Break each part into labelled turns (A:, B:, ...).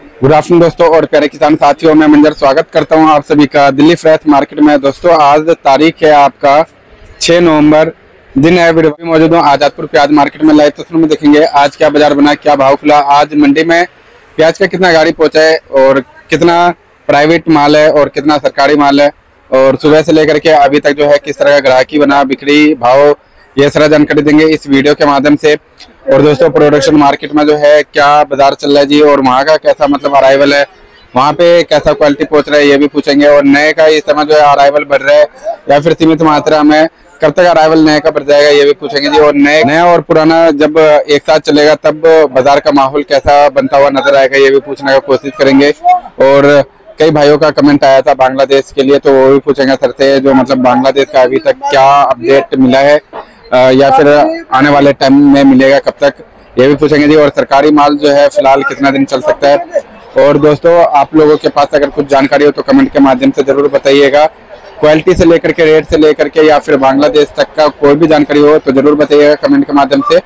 A: Good afternoon दोस्तों और प्यारे किसान साथियों, मैं मंजर स्वागत करता हूं आप सभी का दिल्ली फ्रेश मार्केट में। दोस्तों आज तारीख है आपका 6 नवंबर, दिन है। वीडियो में मौजूद हूं आजादपुर प्याज मार्केट में। लाइव तस्वीर में देखेंगे आज क्या बाजार बना, क्या भाव खुला, आज मंडी में प्याज का कितना गाड़ी पहुंचा है और कितना प्राइवेट माल है और कितना सरकारी माल है, और सुबह से लेकर के अभी तक जो है किस तरह का ग्राहकी बना, बिक्री भाव, ये सारा जानकारी देंगे इस वीडियो के माध्यम से। और दोस्तों प्रोडक्शन मार्केट में जो है क्या बाजार चल रहा है जी, और वहाँ का कैसा मतलब अराइवल है, वहाँ पे कैसा क्वालिटी पहुंच रहा है, ये भी पूछेंगे। और नए का इस समय जो है अराइवल बढ़ रहा है या फिर सीमित मात्रा में, कब तक अराइवल नए का बढ़ जाएगा, ये भी पूछेंगे जी। और नया और पुराना जब एक साथ चलेगा तब बाजार का माहौल कैसा बनता हुआ नजर आएगा, ये भी पूछने का कोशिश करेंगे। और कई भाइयों का कमेंट आया था बांग्लादेश के लिए, तो वो भी पूछेंगे सर से, जो मतलब बांग्लादेश का अभी तक क्या अपडेट मिला है या फिर आने वाले टाइम में मिलेगा कब तक, ये भी पूछेंगे जी। और सरकारी माल जो है फिलहाल कितना दिन चल सकता है। और दोस्तों आप लोगों के पास अगर कुछ जानकारी हो तो कमेंट के माध्यम से जरूर बताइएगा। क्वालिटी से लेकर के, रेट से लेकर के, या फिर बांग्लादेश तक का कोई भी जानकारी हो तो जरूर बताइएगा कमेंट के माध्यम से।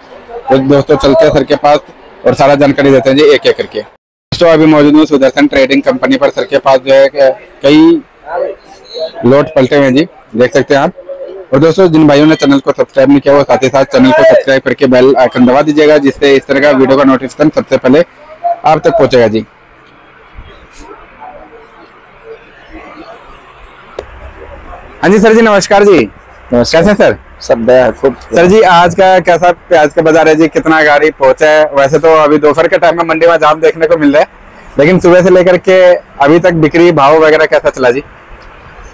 A: तो दोस्तों चलते हैं सर के पास और सारा जानकारी देते हैं जी एक एक करके। दोस्तों अभी मौजूद हूँ सुदर्शन ट्रेडिंग कंपनी पर। सर के पास जो है कई लोट पलटे हुए हैं जी, देख सकते हैं आप। और दोस्तों जिन भाइयों ने चैनल को सब्सक्राइब नहीं किया वो साथ ही साथ चैनल को सब्सक्राइब करके बेल आइकन दबा दीजिएगा, जिससे इस तरह का वीडियो का नोटिफिकेशन सबसे पहले आप तक पहुंचेगा जी। हाँ जी सर जी, नमस्कार जी। कैसे सर?
B: सब खूब।
A: सर जी आज का कैसा प्याज का बाजार है जी, कितना गाड़ी पहुंचा है? वैसे तो अभी दोपहर के टाइम में मंडी में जाम देखने को मिल रहा है, लेकिन सुबह से लेकर के अभी तक बिक्री भाव वगैरह कैसा चला जी?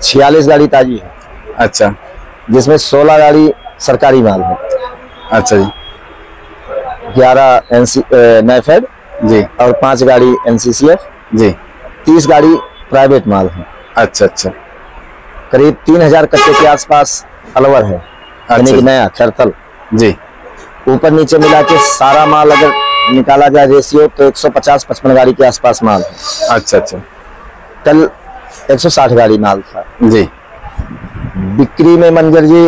B: 46 गाड़ी ताजी है।
A: अच्छा,
B: जिसमें 16 गाड़ी सरकारी माल है।
A: अच्छा जी।
B: 11 नैफेड
A: जी
B: और 5 गाड़ी NCCF
A: जी।
B: 30 गाड़ी प्राइवेट माल है।
A: अच्छा अच्छा।
B: करीब 3000 कट्टे के आसपास अलवर है, यानी कि नया खैरतल
A: जी।
B: ऊपर नीचे मिला के सारा माल अगर निकाला जाए रेशियो तो 150-55 गाड़ी के आसपास माल है।
A: अच्छा अच्छा।
B: कल 160 गाड़ी माल था
A: जी।
B: बिक्री में मंजर जी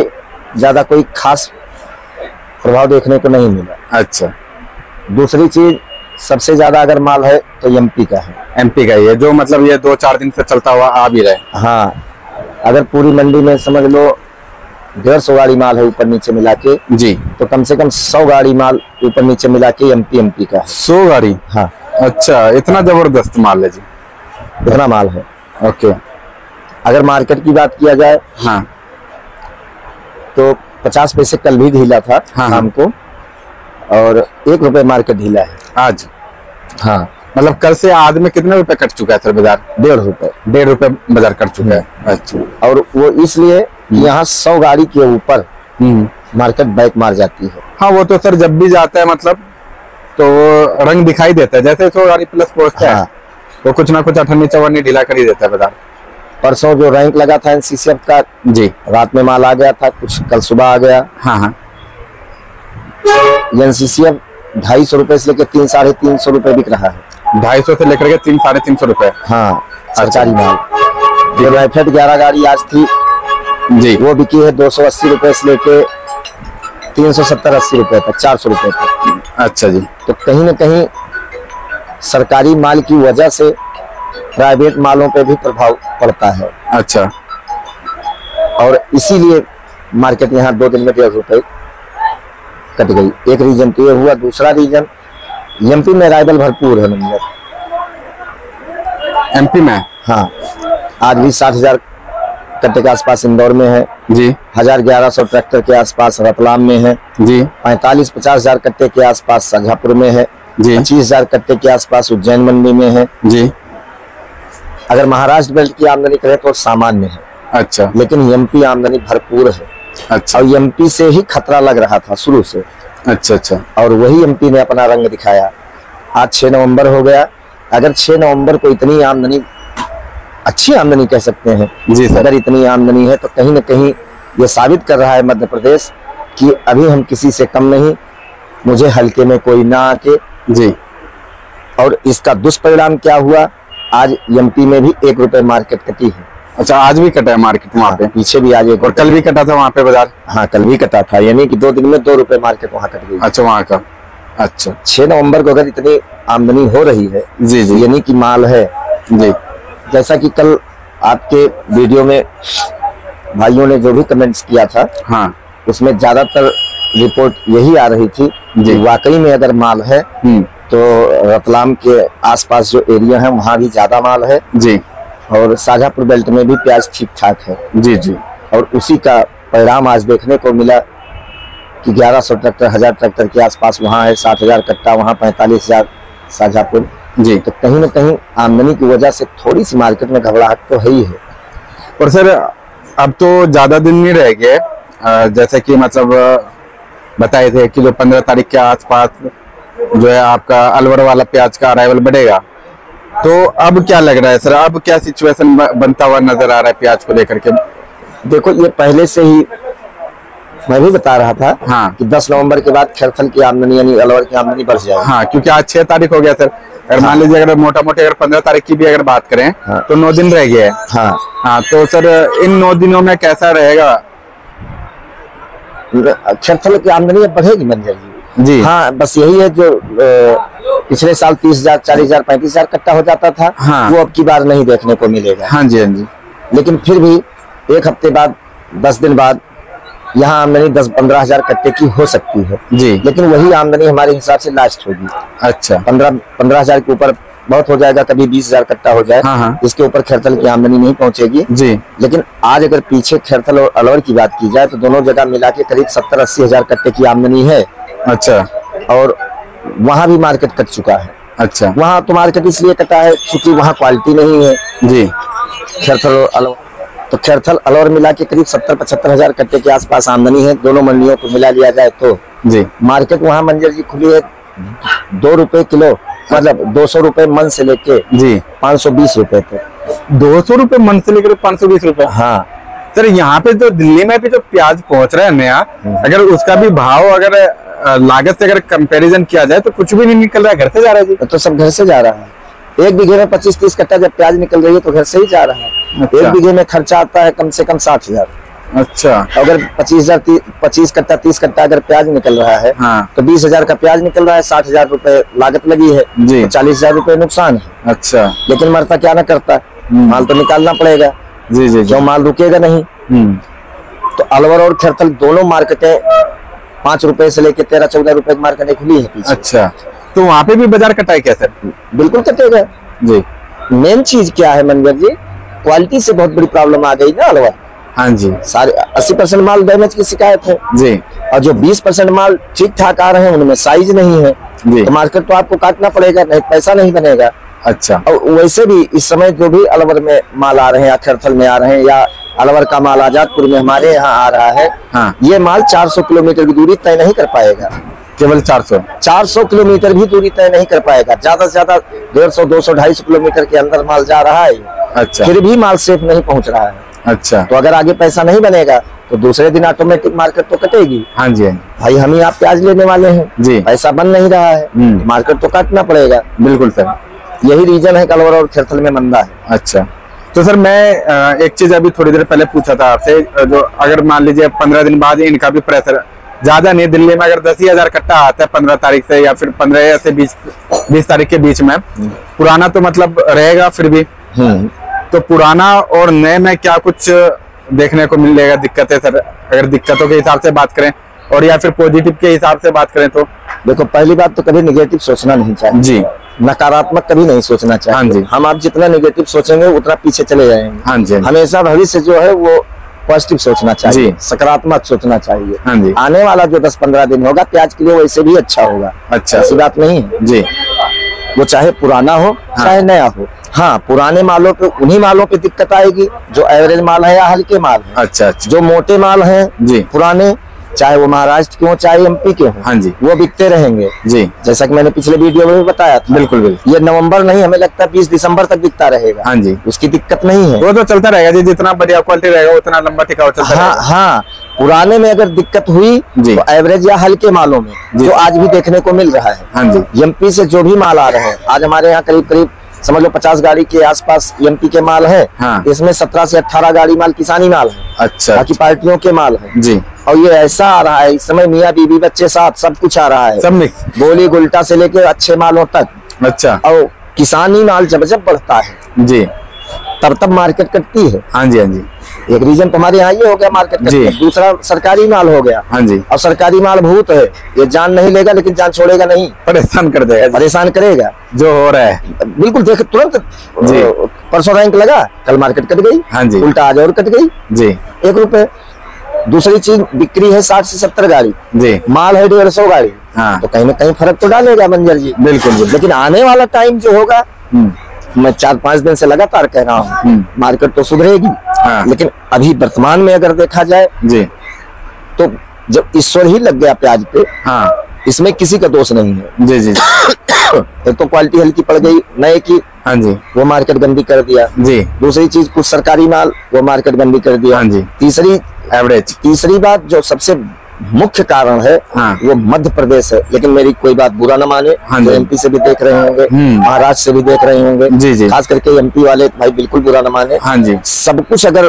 B: ज्यादा कोई खास प्रभाव देखने को नहीं मिला।
A: अच्छा।
B: दूसरी चीज सबसे ज्यादा अगर माल है तो MP का है।
A: MP का ही है, जो मतलब ये 2-4 दिन से चलता हुआ आ भी रहे।
B: हाँ, अगर पूरी मंडी में समझ लो 150 गाड़ी माल है ऊपर नीचे मिला के
A: जी, तो
B: कम से कम 100 गाड़ी माल ऊपर नीचे मिला के MP का है।
A: 100 गाड़ी?
B: हाँ।
A: अच्छा, इतना जबरदस्त माल है जी।
B: इतना माल है।
A: ओके।
B: अगर मार्केट की बात किया जाए
A: हाँ,
B: तो 50 पैसे कल भी ढीला था शाम को, और 1 रुपए मार्केट ढीला है
A: आज।
B: हाँ,
A: मतलब कल से आज में कितने रुपए कट चुका है सर बाजार?
B: 1.5 रुपए।
A: 1.5 रुपए बाजार कट चुका है। अच्छा।
B: और वो इसलिए यहाँ 100 गाड़ी के ऊपर मार्केट बैक मार जाती है।
A: हाँ, वो तो सर जब भी जाता है मतलब तो रंग दिखाई देता है, जैसे 100 गाड़ी प्लस पहुंचता है तो कुछ ना कुछ 58-54 ढीला कर ही देता है बाजार।
B: परसों जो रैंक लगा था NCCF का
A: जी,
B: रात में माल आ गया था, कुछ कल सुबह आ गया।
A: हाँ हाँ।
B: NCCF 250 रुपए से लेकर 300-350 रुपए बिक रहा है।
A: 250 से लेकर के 300-350 रुपए।
B: हाँ, सरकारी माल। जो नैफेड 11 गाड़ी आज थी
A: जी,
B: वो बिकी है 280 रुपए से लेके 370-80 रुपए तक, 400 रुपए तक।
A: अच्छा जी।
B: तो कहीं न कहीं सरकारी माल की वजह से प्राइवेट मालों पे भी प्रभाव पड़ता है।
A: अच्छा।
B: और इसीलिए मार्केट यहाँ 2 दिन में 1.5 रुपए कट गई। एक रीजन तो ये हुआ। दूसरा रीजन MP में अराइवल भरपूर है नंबर।
A: MP में?
B: हाँ, आज भी 60,000 कट्टे के आसपास इंदौर में है
A: जी।
B: 1100 ट्रैक्टर के आसपास रतलाम में है
A: जी।
B: 45-50 हजार कट्टे के आसपास शाजापुर में है जी। 25,000 कट्टे के आसपास उज्जैन मंडी में है जी। अगर महाराष्ट्र बेल्ट की आमदनी करें तो सामान्य है।
A: अच्छा।
B: लेकिन MP आमदनी भरपूर है।
A: अच्छा।
B: और MP से ही खतरा लग रहा था शुरू से।
A: अच्छा अच्छा।
B: और वही MP ने अपना रंग दिखाया। आज 6 नवंबर हो गया। अगर 6 नवंबर को इतनी आमदनी, अच्छी आमदनी कह सकते हैं जी सर, अगर इतनी आमदनी है तो कहीं न कहीं ये साबित कर रहा है मध्य प्रदेश कि अभी हम किसी से कम नहीं, मुझे हल्के में कोई ना आके जी। और इसका दुष्परिणाम क्या हुआ, आज MP में भी 1 रुपए मार्केट कटी है।
A: अच्छा, आज भी कटा है मार्केट वहाँ पे?
B: पीछे भी आज 1
A: और कल भी कटा था वहाँ पे बाजार?
B: हाँ, कल भी कटा था, यानी कि 2 दिन में 2 रुपए मार्केट वहाँ कट गई।
A: अच्छा, वहाँ का अच्छा,
B: 6 नवंबर को अगर इतनी आमदनी हो रही है,
A: जी जी,
B: यानी कि माल है
A: जी,
B: जैसा कि कल आपके वीडियो में भाइयों ने जो भी कमेंट्स किया था,
A: हाँ,
B: उसमें ज्यादातर रिपोर्ट यही आ रही थी कि वाकई में अगर माल है तो रतलाम के आसपास जो एरिया है वहाँ भी ज्यादा माल है
A: जी, और
B: शाहजहांपुर बेल्ट में भी प्याज ठीक ठाक है
A: जी जी,
B: और उसी का परिणाम आज देखने को मिला कि 1100 ट्रैक्टर 1000 ट्रैक्टर के आसपास वहाँ है, 7000 कट्टा वहाँ, 45,000 शाहजहांपुर
A: जी।
B: तो कहीं ना कहीं आमदनी की वजह से थोड़ी सी मार्केट में घबराहट तो है ही है।
A: और सर अब तो ज्यादा दिन नहीं रह गए, जैसे कि मतलब बताए थे कि जो 15 तारीख के आसपास जो है आपका अलवर वाला प्याज का अराइवल बढ़ेगा, तो अब क्या लग रहा है सर, अब क्या सिचुएशन बनता हुआ नजर आ रहा है प्याज को लेकर के?
B: देखो ये पहले से ही मैं भी बता रहा था,
A: हाँ,
B: कि 10 नवंबर के बाद खैरथल की आमदनी यानी अलवर की आमदनी बढ़ जाएगी।
A: हाँ, क्योंकि आज 6 तारीख हो गया सर, अगर मान लीजिए अगर मोटा मोटी अगर 15 तारीख की भी अगर बात करें,
B: हाँ,
A: तो 9 दिन रह गए हैं।
B: हाँ,
A: हाँ, तो सर इन 9 दिनों में कैसा रहेगा?
B: खैरथल की आमदनी अब बढ़ेगी मंजर
A: जी।
B: हाँ, बस यही है जो पिछले साल 30,000 40,000 35,000 कट्टा हो जाता था,
A: हाँ,
B: वो अब की बार नहीं देखने को मिलेगा।
A: हाँ जी, हाँ जी।
B: लेकिन फिर भी एक हफ्ते बाद 10 दिन बाद यहाँ आमदनी 10-15 हजार कट्टे की हो सकती है
A: जी,
B: लेकिन वही आमदनी हमारे हिसाब से लास्ट होगी।
A: अच्छा,
B: 15 हजार के ऊपर बहुत हो जाएगा, कभी 20,000 कट्टा हो जाए,
A: हाँ, हाँ,
B: इसके ऊपर खैरथल की आमदनी नहीं पहुंचेगी
A: जी।
B: लेकिन आज अगर पीछे खैरथल और अलवर की बात की जाए तो दोनों जगह मिला के करीब 70-80 हजार कट्टे की आमदनी है।
A: अच्छा,
B: और वहाँ भी मार्केट कट चुका है।
A: अच्छा,
B: वहाँ तो मार्केट इसलिए कटा है क्योंकि वहाँ क्वालिटी नहीं है
A: जी।
B: खैरथल और अलवर, तो खैरथल अलवर मिला के करीब 70-75 हजार कट्टे के आसपास आमदनी है। दोनों मंडियों को मिला लिया जाए तो
A: जी,
B: मार्केट वहाँ मंजर जी खुली है 2 रुपए किलो, मतलब 200 रुपए मन से लेके
A: जी
B: 520 रुपए तक।
A: 200 रुपए मन से लेकर 520 रुपए?
B: हाँ
A: सर, यहाँ पे तो दिल्ली में भी जो प्याज पहुंच रहा है नया, अगर उसका भी भाव अगर लागत से अगर कंपैरिजन किया जाए तो कुछ भी नहीं निकल रहा है, घर से जा रहा है जी।
B: तो सब घर से जा रहा है। एक बीघे में 25-30 कट्टा जब प्याज निकल रही है तो घर से ही जा रहा है।
A: अच्छा।
B: एक बीघे में खर्चा आता है कम से कम 60,000।
A: अच्छा,
B: अगर 25 कट्टा 30 कट्टा अगर प्याज निकल रहा है,
A: हाँ,
B: तो 20,000 का प्याज निकल रहा है, 60,000 रुपए लागत लगी है
A: जी,
B: तो 40,000 रुपए नुकसान है।
A: अच्छा,
B: लेकिन मरता क्या ना करता, माल तो निकालना पड़ेगा,
A: जी जी,
B: क्यों माल रुकेगा नहीं। तो अलवर और खैरथल दोनों मार्केटें 5 रुपए से लेके 13-14 रुपए की मार्केटें खुली है पीछे।
A: अच्छा, तो वहाँ पे भी बाजार कटा है क्या सर?
B: बिल्कुल कटेगा
A: जी।
B: मेन चीज क्या है मंजर जी, क्वालिटी से बहुत बड़ी प्रॉब्लम आ गई ना अलवर।
A: हाँ जी,
B: सारे 80% माल डैमेज की शिकायत है
A: जी,
B: और जो 20% माल ठीक ठाक आ रहे हैं उनमें साइज नहीं है
A: जी,
B: तो मार्केट तो आपको काटना पड़ेगा, नहीं पैसा नहीं बनेगा।
A: अच्छा,
B: और वैसे भी इस समय जो भी अलवर में माल आ रहे हैं या खैरथल में आ रहे हैं या अलवर का माल आजादपुर में हमारे यहाँ आ रहा है,
A: हाँ,
B: ये माल 400 किलोमीटर की दूरी तय नहीं कर पाएगा।
A: केवल 400
B: किलोमीटर भी दूरी तय नहीं कर पाएगा, ज्यादा से ज्यादा 150, 200, 250 किलोमीटर के अंदर माल जा रहा है।
A: अच्छा,
B: फिर भी माल सेफ नहीं पहुंच रहा है।
A: अच्छा,
B: तो अगर आगे पैसा नहीं बनेगा तो दूसरे दिन ऑटोमेटिक मार्केट तो कटेगी।
A: हाँ जी,
B: भाई हम ही आप प्याज लेने वाले हैं
A: जी,
B: पैसा बन नहीं रहा है, मार्केट तो काटना पड़ेगा।
A: बिल्कुल सर,
B: यही रीजन है कि अलवर और खैरथल में मंदा है।
A: अच्छा, तो सर मैं एक चीज अभी थोड़ी देर पहले पूछा था आपसे, जो अगर मान लीजिए 15 दिन बाद इनका भी प्रेशर ज्यादा नहीं, दिल्ली में अगर 10,000 कट्टा आता है 15 तारीख से या फिर 15 से 20 तारीख के बीच में, पुराना तो मतलब रहेगा फिर भी, तो पुराना और नए में क्या कुछ देखने को मिलेगा दिक्कतें सर, अगर दिक्कतों के हिसाब से बात करें और या फिर पॉजिटिव के हिसाब से बात करें तो?
B: देखो पहली बात तो कभी निगेटिव सोचना नहीं चाहिए
A: जी,
B: नकारात्मक कभी नहीं सोचना चाहिए।
A: हाँ जी,
B: हम आप जितना निगेटिव सोचेंगे उतना पीछे चले जाएंगे।
A: हाँ जी,
B: हमेशा भविष्य जो है वो पॉजिटिव सोचना चाहिए, सकारात्मक सोचना चाहिए।
A: हाँ जी,
B: आने वाला जो 10-15 दिन होगा प्याज के लिए वैसे भी अच्छा होगा।
A: अच्छा,
B: ऐसी बात नहीं है
A: जी,
B: वो चाहे पुराना हो चाहे नया हो। हाँ, पुराने मालों पे उन्हीं मालों पे दिक्कत आएगी जो एवरेज माल है या हल्के माल है।
A: अच्छा, अच्छा,
B: जो मोटे माल हैं
A: जी,
B: पुराने, चाहे वो महाराष्ट्र के हो चाहे एमपी के हो,
A: हाँ जी,
B: वो बिकते रहेंगे
A: जी,
B: जैसा कि मैंने पिछले वीडियो में भी बताया था।
A: बिल्कुल बिल्कुल,
B: ये नवंबर नहीं हमें लगता है 20 दिसंबर तक बिकता रहेगा।
A: हाँ जी,
B: उसकी दिक्कत नहीं है,
A: वो तो चलता रहेगा जी, जितना बढ़िया क्वालिटी रहेगा उतना लंबा टिकाऊ चलता
B: हाँ
A: रहेगा।
B: हाँ, पुराने में अगर दिक्कत हुई
A: जी,
B: तो एवरेज या हल्के मालों में जो आज भी देखने को मिल रहा है।
A: हाँ जी,
B: एमपी से जो भी माल आ रहे हैं, आज हमारे यहाँ करीब करीब समझ लो 50 गाड़ी के आसपास एमपी के माल है।
A: हाँ,
B: इसमें 17 से 18 गाड़ी माल किसानी माल है,
A: अच्छा,
B: बाकी पार्टियों के माल है
A: जी,
B: और ये ऐसा आ रहा है इस समय, मियाँ बीवी बच्चे साथ सब कुछ आ रहा है,
A: सब मिक्स,
B: गोली गुल्टा से लेके अच्छे मालों तक।
A: अच्छा,
B: और किसानी माल जब जब बढ़ता है
A: जी,
B: तब मार्केट कटती है।
A: हाँ जी, हाँ जी,
B: एक रीजन तुम्हारे यहाँ ये हो गया मार्केट कटती है, दूसरा सरकारी माल हो गया।
A: हाँ जी,
B: और सरकारी माल भूत है, ये जान नहीं लेगा लेकिन जान छोड़ेगा नहीं,
A: परेशान कर देगा,
B: परेशान करेगा
A: जो हो रहा है।
B: बिल्कुल देख तुरंत
A: जी,
B: परसों रैंक लगा, कल मार्केट कट गई,
A: हाँ जी,
B: उल्टा आज और कट गई
A: जी,
B: 1 रुपए। दूसरी चीज बिक्री है 60 से 70 गाड़ी,
A: जी,
B: माल है 150 गाड़ी,
A: हाँ,
B: तो कहीं ना कहीं फर्क तो डालेगा मंजर जी।
A: बिल्कुल,
B: लेकिन आने वाला टाइम जो होगा, मैं 4-5 दिन से लगातार कह रहा हूँ मार्केट तो सुधरेगी,
A: हाँ,
B: लेकिन अभी वर्तमान में अगर देखा जाए
A: जी,
B: तो जब ईश्वर ही लग गया प्याज पे,
A: हाँ,
B: इसमें किसी का दोष नहीं है।
A: जी, जी,
B: एक तो क्वालिटी हल्की पड़ गई नए की,
A: हाँ जी,
B: वो मार्केट गंदी कर दिया।
A: जी,
B: दूसरी चीज कुछ सरकारी माल, वो मार्केट गंदी कर दिया।
A: हाँ जी,
B: तीसरी बात जो सबसे मुख्य कारण है,
A: हाँ,
B: वो मध्य प्रदेश है। लेकिन मेरी कोई बात बुरा न माने,
A: हाँ
B: तो
A: जी,
B: एमपी से भी देख रहे होंगे, महाराष्ट्र से भी देख रहे होंगे,
A: जी, जी,
B: खास करके एमपी वाले भाई बिल्कुल बुरा न माने।
A: हाँ जी,
B: सब कुछ अगर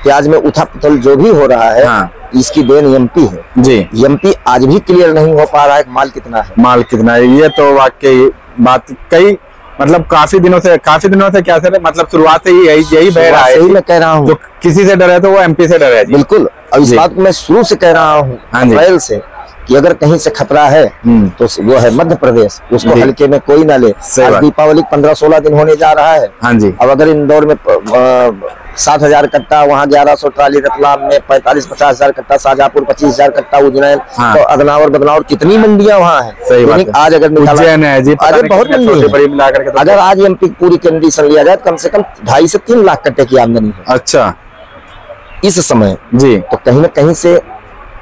B: प्याज में उथल पुथल जो भी हो रहा है,
A: हाँ,
B: इसकी देन एमपी है।
A: जी,
B: एमपी आज भी क्लियर नहीं हो पा रहा है माल कितना है,
A: माल कितना है। ये तो वाकई बात कई मतलब काफी दिनों से क्या सर, मतलब शुरुआत से ही यही बह रहा है,
B: सही मैं कह रहा हूँ।
A: जो किसी से डरे तो वो एमपी से डरे।
B: बिल्कुल, और इस बात को मैं शुरू से कह रहा हूँ अप्रैल से, कि अगर कहीं से खतरा है तो वो है मध्य प्रदेश, उसको हल्के में कोई ना ले। आज दीपावली 15-16 दिन होने जा रहा है।
A: हाँ जी,
B: अब अगर इंदौर में 7,000 कट्टा, वहाँ 1100 ट्राली, रतलाम में 45-50 हजार कट्टा, शाहजहाँपुर 25,000 कट्टा, उज्जैन, तो अदनावर बदनावर कितनी मंडियां वहाँ है। आज अगर बहुत मंडी, अगर आज एमपी पूरी कंडीशन लिया जाए कम से कम 2.5 से 3 लाख कट्टे की आमदनी है।
A: अच्छा,
B: इस समय
A: जी,
B: तो कहीं ना कहीं से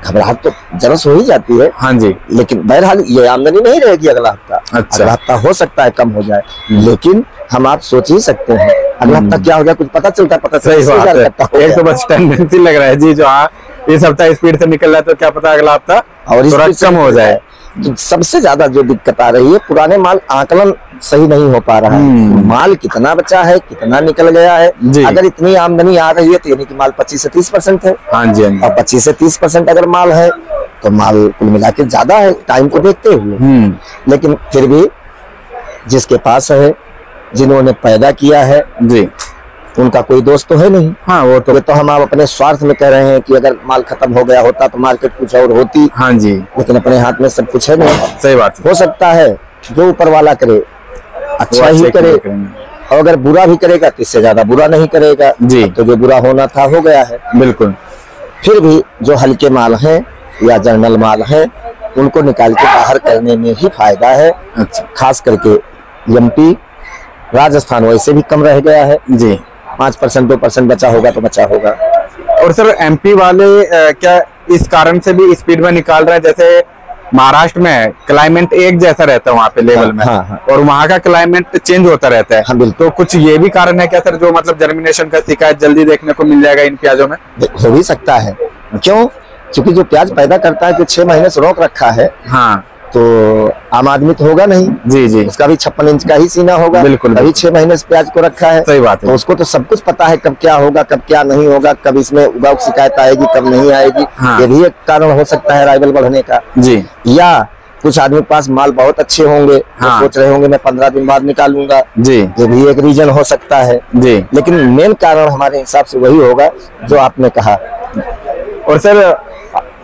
B: घबराहट तो जरूर हो ही जाती है।
A: हाँ जी,
B: लेकिन बहरहाल ये आमदनी नहीं रहेगी अगला हफ्ता।
A: अच्छा,
B: अगला हफ्ता हो सकता है कम हो जाए, लेकिन हम आप सोच ही सकते हैं अगला हफ्ता क्या हो गया, कुछ पता चलता
A: सही बात है। एक तो बस टेंडेंसी लग रहा है जी, जो हाँ इस हफ्ता स्पीड से निकल रहा है, तो क्या पता अगला हफ्ता और थोड़ा कम हो जाए।
B: सबसे ज्यादा जो दिक्कत आ रही है, पुराने माल आकलन सही नहीं हो पा रहा है, माल कितना बचा है, कितना निकल गया है। अगर इतनी आमदनी आ रही है तो यानी कि माल 25 से 30% है।
A: हाँ जी,
B: और 25 से 30% अगर माल है तो माल कुल मिला के ज्यादा है टाइम को देखते हुए। लेकिन फिर भी जिसके पास है, जिन्होंने पैदा किया है जी, उनका कोई दोस्त तो है नहीं।
A: हाँ, वो तो
B: हम आप अपने स्वार्थ में कह रहे हैं कि अगर माल खत्म हो गया होता तो मार्केट कुछ और होती।
A: हाँ जी,
B: लेकिन अपने हाथ में सब कुछ है नहीं।
A: सही बात
B: हो सकता है जो ऊपर वाला करे अच्छा ही करे, और अगर बुरा भी करेगा तो इससे ज्यादा बुरा नहीं करेगा जी। तो जो बुरा होना था हो गया है।
A: बिल्कुल।
B: फिर भी जो हल्के माल हैं या जनरल माल हैं, उनको निकाल के बाहर करने में ही फायदा है।
A: अच्छा,
B: खास करके एमपी, राजस्थान वैसे भी कम रह गया है जी, 5% 2% बचा होगा तो बचा होगा।
A: और सर एमपी वाले क्या इस कारण से भी स्पीड में निकाल रहे हैं, जैसे महाराष्ट्र में क्लाइमेट एक जैसा रहता है वहाँ पे लेवल में, और वहाँ का क्लाइमेट चेंज होता रहता है।
B: हाँ, बिल्कुल।
A: तो कुछ ये भी कारण है क्या सर, जो मतलब जर्मिनेशन का शिकायत जल्दी देखने को मिल जाएगा इन प्याजों में?
B: हो भी सकता है। क्यों? क्योंकि जो प्याज पैदा करता है जो 6 महीने से रोक रखा है,
A: हाँ,
B: तो आम आदमी तो होगा नहीं
A: जी जी,
B: उसका भी 56 इंच का ही सीना होगा।
A: बिल्कुल,
B: अभी 6 महीने से प्याज को रखा है।
A: सही बात है।
B: तो उसको तो सब कुछ पता है, कब क्या होगा, कब क्या नहीं होगा, कब इसमें उगाऊ शिकायत आएगी, कब नहीं आएगी।
A: हाँ,
B: ये भी एक कारण हो सकता है राइवल बढ़ने का
A: जी।
B: या कुछ आदमी के पास माल बहुत अच्छे होंगे,
A: हाँ,
B: सोच रहे होंगे मैं 15 दिन बाद निकालूंगा जी, ये भी एक रीजन हो सकता है जी। लेकिन मेन कारण हमारे हिसाब से वही होगा जो आपने कहा।
A: और सर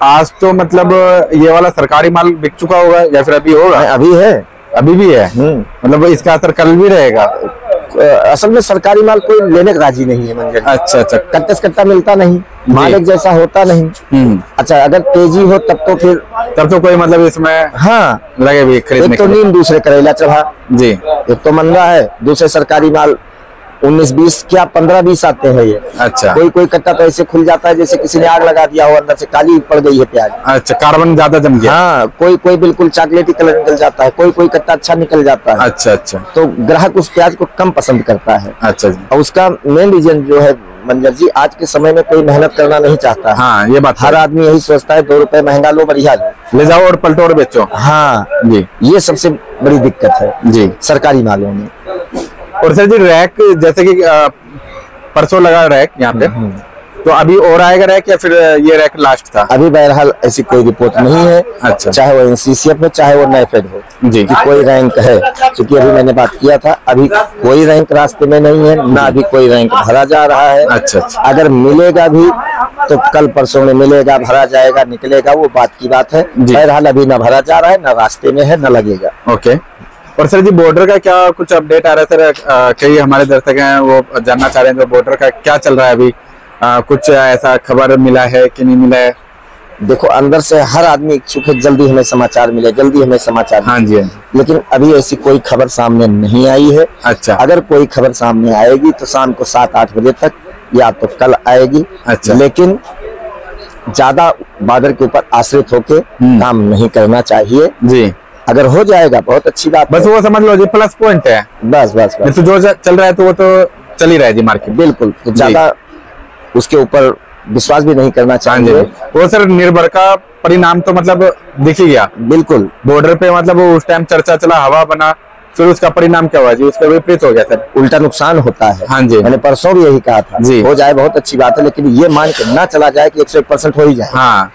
A: आज तो मतलब ये वाला सरकारी माल बिक चुका होगा या फिर अभी होगा?
B: अभी है,
A: अभी भी है। मतलब इसका असर कल भी रहेगा?
B: असल में सरकारी माल कोई लेने का राजी नहीं है मंजर।
A: अच्छा अच्छा,
B: कट्टे से कट्टा मिलता नहीं, माल एक जैसा होता नहीं। अच्छा, अगर तेजी हो तब तो कोई मतलब इसमें हाँ
A: लगे भी खरीदने।
B: एक तो नीम, दूसरे करेला चढ़ा जी, एक तो मंदा है, दूसरे सरकारी माल 19-20 क्या 15-20 आते हैं ये।
A: अच्छा,
B: कोई कट्टा तो ऐसे खुल जाता है जैसे किसी ने आग लगा दिया हो, अंदर से काली पड़ गई है प्याज।
A: अच्छा, कार्बन ज्यादा जम गया।
B: हाँ, कोई बिल्कुल चॉकलेटी कलर निकल जाता है, कोई कट्टा अच्छा निकल जाता है।
A: अच्छा अच्छा, तो
B: ग्राहक उस प्याज को कम पसंद करता है। अच्छा जी। और उसका मेन रीजन जो है मंजर जी, आज के समय में कोई मेहनत करना नहीं चाहता।
A: हाँ, ये बात
B: हर आदमी यही सोचता है 2 रुपए महंगा लो, बढ़िया
A: ले जाओ और पलटो और बेचो।
B: हाँ जी, ये सबसे बड़ी दिक्कत है जी सरकारी मालों में। और
A: सर जी रैक, जैसे कि परसों लगा रैक यहाँ पे, तो अभी और आएगा रैक या फिर ये रैक लास्ट था?
B: अभी बहरहाल ऐसी कोई रिपोर्ट नहीं है।
A: अच्छा।
B: चाहे वो एनसीसीएफ हो चाहे वो नेफेड हो
A: जी
B: कि कोई रैंक है, क्योंकि अभी मैंने बात किया था, अभी कोई रैंक रास्ते में नहीं है, ना अभी कोई रैंक भरा जा रहा है।
A: अच्छा।
B: अगर मिलेगा भी तो कल परसों में मिलेगा, भरा जाएगा, निकलेगा, वो बात की बात है। बहरहाल अभी ना भरा जा रहा है, ना रास्ते में है, ना लगेगा।
A: ओके। और सर जी बॉर्डर का क्या कुछ अपडेट आ रहा है सर? कई हमारे दर्शक हैं वो जानना चाह रहे हैं बॉर्डर का क्या चल रहा है अभी, कुछ ऐसा खबर मिला है कि नहीं मिला है?
B: देखो, अंदर से हर आदमी इच्छुक है जल्दी हमें समाचार मिले, जल्दी हमें समाचार
A: हाँ जी,
B: लेकिन अभी ऐसी कोई खबर सामने नहीं आई है।
A: अच्छा।
B: अगर कोई खबर सामने आएगी तो शाम को 7-8 बजे तक या तो कल आएगी।
A: अच्छा।
B: लेकिन ज्यादा बॉर्डर के ऊपर आश्रित होके काम नहीं करना चाहिए
A: जी।
B: अगर हो जाएगा बहुत अच्छी बात,
A: बस वो समझ लो जी प्लस पॉइंट है।
B: बस बस बस
A: तो जो चल रहा है तो वो तो चल ही रहा है जी मार्केट।
B: बिल्कुल, तो ज्यादा उसके ऊपर विश्वास भी नहीं करना चाहिए।
A: वो सर निर्भर का परिणाम तो मतलब दिख ही गया।
B: बिल्कुल,
A: बॉर्डर पे मतलब वो उस टाइम चर्चा चला, हवा बना, फिर उसका परिणाम क्या हुआ जी? उसका विपरीत हो गया सर,
B: उल्टा नुकसान होता है।
A: हाँ जी,
B: मैंने परसों भी यही कहा था
A: जी।
B: हो जाए बहुत अच्छी बात है, लेकिन ये मान के ना चला जाए कि 101% हो ही जाए।
A: हाँ,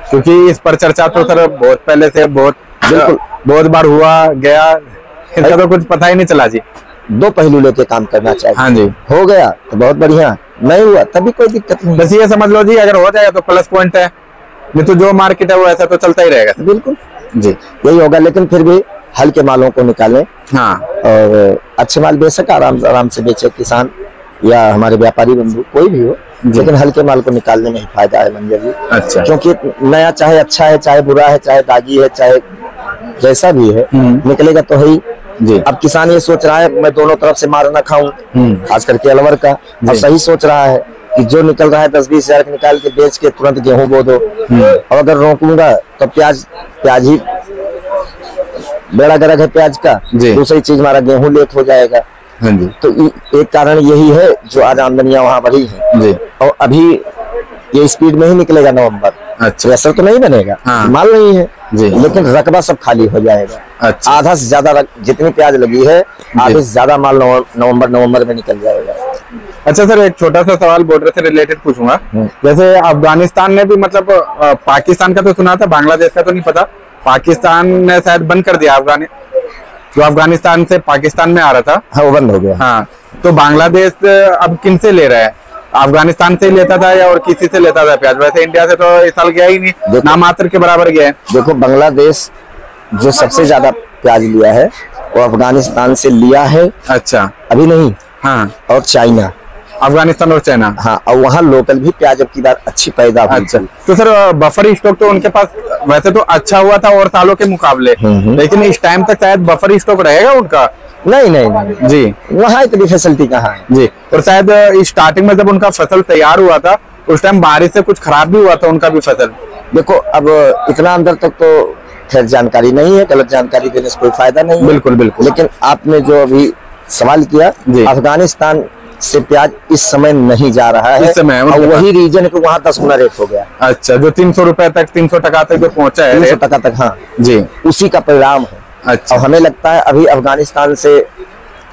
A: क्योंकि इस पर चर्चा तो सर बहुत पहले से
B: बिल्कुल
A: बहुत बार हुआ गया, इसका तो कुछ पता ही नहीं चला जी।
B: दो पहलू लेके काम करना चाहिए।
A: हाँ जी,
B: हो गया तो बहुत बढ़िया, नहीं हुआ तभी कोई दिक्कत नहीं।
A: बस ये समझ लो जी अगर हो जाएगा तो प्लस पॉइंट है, नहीं तो जो मार्केट है वो ऐसा तो चलता ही रहेगा।
B: बिल्कुल
A: जी,
B: यही होगा, लेकिन फिर भी हल्के मालों को निकालें।
A: हाँ,
B: और अच्छे माल बेशक आराम से बेचे किसान या हमारे व्यापारी बंधु कोई भी हो, लेकिन हल्के माल को निकालने में ही फायदा है मंजर जी।
A: अच्छा।
B: क्योंकि नया चाहे अच्छा है, चाहे बुरा है, चाहे दागी है, चाहे जैसा भी है, निकलेगा तो है ही
A: जी।
B: अब किसान ये सोच रहा है मैं दोनों तरफ से मार ना खाऊं, खास करके अलवर का। अब सही सोच रहा है कि जो निकल रहा है 10-20 हजार निकाल के बेच के तुरंत गेहूं बो दो। और अगर रोकूंगा तो प्याज ही बेड़ा गर्क है प्याज का, दूसरी चीज हमारा गेहूं लेट हो जाएगा।
A: हाँ जी।
B: तो एक कारण यही है जो आज आमदनियां वहां बढ़ी है जी। और अभी ये स्पीड में ही निकलेगा नवंबर।
A: अच्छा।
B: असर तो नहीं बनेगा,
A: हाँ।
B: माल नहीं है
A: जी।
B: लेकिन रकबा सब खाली हो जाएगा।
A: अच्छा।
B: आधा से ज्यादा जितनी प्याज लगी है आधे से ज्यादा माल नवंबर में निकल जाएगा।
A: अच्छा सर, एक छोटा सा सवाल बॉर्डर से रिलेटेड पूछूंगा। जैसे अफगानिस्तान ने भी मतलब पाकिस्तान का तो सुना था, बांग्लादेश का तो नहीं पता, पाकिस्तान ने शायद बंद कर दिया जो अफगानिस्तान से पाकिस्तान में आ रहा था।
B: हाँ, वो बंद हो गया।
A: हाँ, तो बांग्लादेश अब किन से ले रहा है? अफगानिस्तान से लेता था या और किसी से लेता था प्याज? वैसे इंडिया से तो इस साल गया ही नहीं, ना मात्र के बराबर गया है।
B: देखो, बांग्लादेश जो सबसे ज्यादा प्याज लिया है वो अफगानिस्तान से लिया है।
A: अच्छा।
B: अभी नहीं।
A: हाँ।
B: और चाइना,
A: अफगानिस्तान और चाइना।
B: हाँ, और वहाँ लोकल भी प्याज अब की बार अच्छी पैदा हुई।
A: अच्छा, तो सर बफर स्टॉक तो उनके पास वैसे तो अच्छा हुआ था और सालों के मुकाबले, लेकिन इस टाइम तक शायद बफर स्टॉक रहेगा उनका?
B: नहीं जी, वहाँ इतनी फैसिलिटी कहाँ है
A: जी। और शायद स्टार्टिंग में जब उनका फसल तैयार हुआ था उस टाइम बारिश से कुछ खराब भी हुआ था उनका भी फसल।
B: देखो, अब इतना अंदर तक तो खैर जानकारी नहीं है, गलत जानकारी देने से कोई फायदा नहीं है।
A: बिल्कुल बिल्कुल।
B: लेकिन आपने जो अभी सवाल किया, अफगानिस्तान से प्याज इस समय नहीं जा रहा है
A: इस समय,
B: और वही रीजन है कि वहाँ 10 गुना रेट हो गया।
A: अच्छा, जो 300 रुपए तक 300 टका तक जो पहुंचा है,
B: 300 टका तक, हाँ
A: जी,
B: उसी का परिणाम है।
A: अच्छा।
B: और हमें लगता है अभी अफगानिस्तान से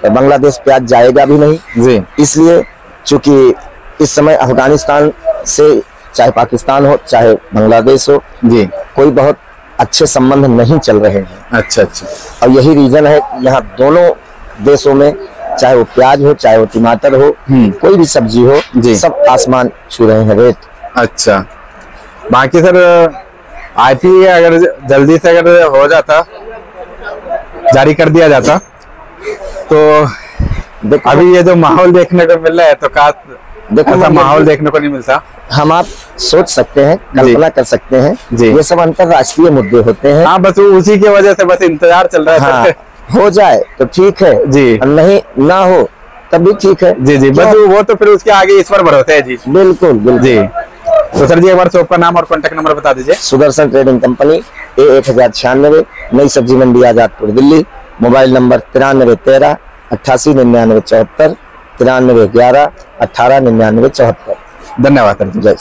B: बांग्लादेश प्याज जाएगा भी नहीं जी, इसलिए चूंकि इस समय अफगानिस्तान से चाहे पाकिस्तान हो चाहे बांग्लादेश हो जी, कोई बहुत अच्छे संबंध नहीं चल रहे हैं। अच्छा अच्छा। और यही रीजन है यहाँ दोनों देशों में, चाहे वो प्याज हो चाहे वो टमाटर हो, कोई भी सब्जी हो जी, सब आसमान छू रहे हैं रेट। अच्छा, बाकी सर आईपीए अगर जल्दी से अगर हो जाता, जारी कर दिया जाता, तो अभी ये जो माहौल देखने को मिल रहा है तो ऐसा माहौल देखने को नहीं मिलता। हम आप सोच सकते हैं, कल्पना कर सकते हैं जी, ये सब अंतरराष्ट्रीय मुद्दे होते हैं। हाँ, बस उसी की वजह से बस इंतजार चल रहा है। हाँ, हो जाए तो ठीक है जी, नहीं ना हो तब भी ठीक है जी जी, बस वो तो फिर उसके आगे ईश्वर भरोसे है जी। बिल्कुल बिल्कुल जी। तो सर जी एक बार शॉप का नाम और कॉन्टेक्ट नंबर बता दीजिए। सुदर्शन ट्रेडिंग कंपनी, A1096, नई सब्जी मंडी, आजादपुर, दिल्ली। Mobile number 9313 88 99 74, 9311 18 99 74। धन्यवाद सर। जय